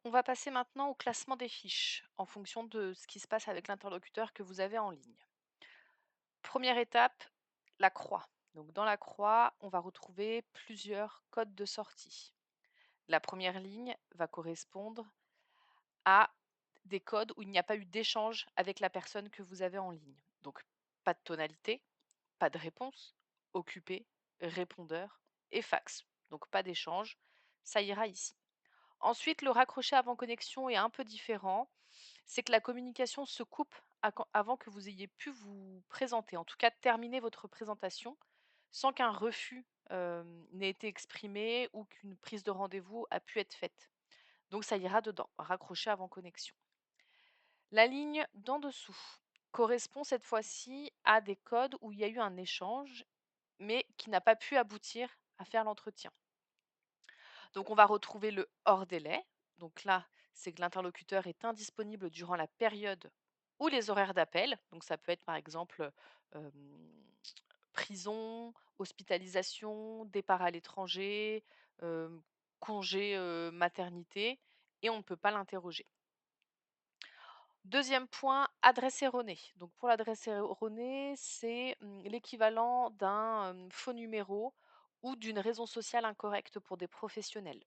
On va passer maintenant au classement des fiches en fonction de ce qui se passe avec l'interlocuteur que vous avez en ligne. Première étape, la croix. Donc dans la croix, on va retrouver plusieurs codes de sortie. La première ligne va correspondre à des codes où il n'y a pas eu d'échange avec la personne que vous avez en ligne. Donc pas de tonalité, pas de réponse, occupé, répondeur et fax. Donc pas d'échange, ça ira ici. Ensuite, le raccroché avant connexion est un peu différent. C'est que la communication se coupe avant que vous ayez pu vous présenter, en tout cas terminer votre présentation, sans qu'un refus n'ait été exprimé ou qu'une prise de rendez-vous a pu être faite. Donc ça ira dedans, raccroché avant connexion. La ligne d'en dessous correspond cette fois-ci à des codes où il y a eu un échange, mais qui n'a pas pu aboutir à faire l'entretien. Donc on va retrouver le hors délai. Donc là, c'est que l'interlocuteur est indisponible durant la période ou les horaires d'appel. Donc ça peut être par exemple euh, prison, hospitalisation, départ à l'étranger, euh, congé maternité, et on ne peut pas l'interroger. Deuxième point, adresse erronée. Donc pour l'adresse erronée, c'est l'équivalent d'un faux numéro ou d'une raison sociale incorrecte pour des professionnels.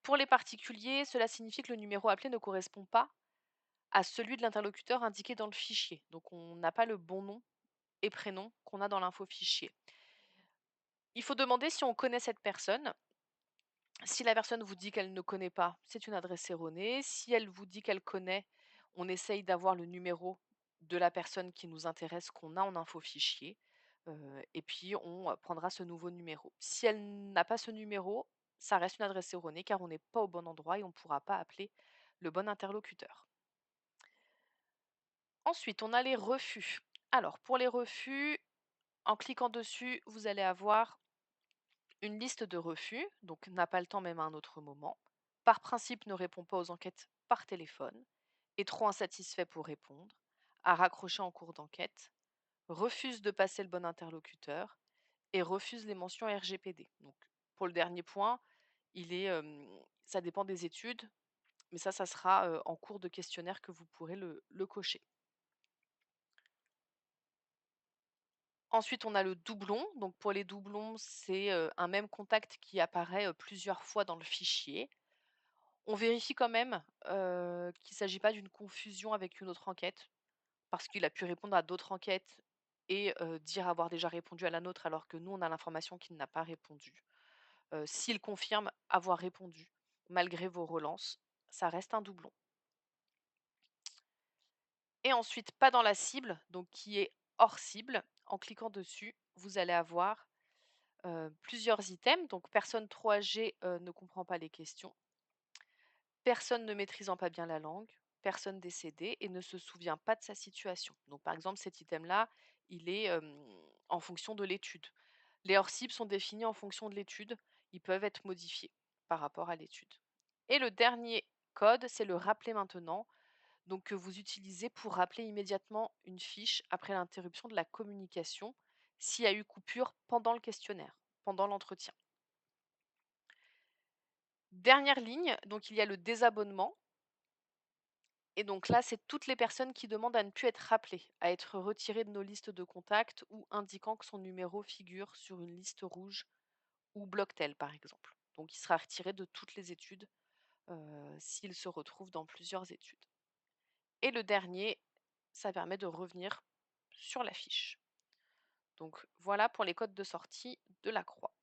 Pour les particuliers, cela signifie que le numéro appelé ne correspond pas à celui de l'interlocuteur indiqué dans le fichier. Donc on n'a pas le bon nom et prénom qu'on a dans l'info fichier. Il faut demander si on connaît cette personne. Si la personne vous dit qu'elle ne connaît pas, c'est une adresse erronée. Si elle vous dit qu'elle connaît, on essaye d'avoir le numéro de la personne qui nous intéresse qu'on a en info fichier. Et puis on prendra ce nouveau numéro. Si elle n'a pas ce numéro, ça reste une adresse erronée car on n'est pas au bon endroit et on ne pourra pas appeler le bon interlocuteur. Ensuite, on a les refus. Alors, pour les refus, en cliquant dessus, vous allez avoir une liste de refus, donc n'a pas le temps même à un autre moment. Par principe, ne répond pas aux enquêtes par téléphone, est trop insatisfait pour répondre, a raccroché en cours d'enquête, refuse de passer le bon interlocuteur et refuse les mentions RGPD. Donc, pour le dernier point, ça dépend des études, mais ça sera en cours de questionnaire que vous pourrez le cocher. Ensuite, on a le doublon. Donc pour les doublons, c'est un même contact qui apparaît plusieurs fois dans le fichier. On vérifie quand même qu'il ne s'agit pas d'une confusion avec une autre enquête, parce qu'il a pu répondre à d'autres enquêtes et dire avoir déjà répondu à la nôtre, alors que nous, on a l'information qu'il n'a pas répondu. S'il confirme avoir répondu, malgré vos relances, ça reste un doublon. Et ensuite, pas dans la cible, donc qui est hors cible. En cliquant dessus, vous allez avoir plusieurs items. Donc, personne trop âgée ne comprend pas les questions. Personne ne maîtrisant pas bien la langue. Personne décédée et ne se souvient pas de sa situation. Donc, par exemple, cet item-là, il est en fonction de l'étude. Les hors-cibles sont définis en fonction de l'étude. Ils peuvent être modifiés par rapport à l'étude. Et le dernier code, c'est le rappeler maintenant. Donc, que vous utilisez pour rappeler immédiatement une fiche après l'interruption de la communication s'il y a eu coupure pendant le questionnaire, pendant l'entretien. Dernière ligne, donc il y a le désabonnement. Et donc là, c'est toutes les personnes qui demandent à ne plus être rappelées, à être retirées de nos listes de contacts ou indiquant que son numéro figure sur une liste rouge ou Blocktel, par exemple. Donc il sera retiré de toutes les études s'il se retrouve dans plusieurs études. Et le dernier, ça permet de revenir sur la fiche. Donc voilà pour les codes de sortie de la croix.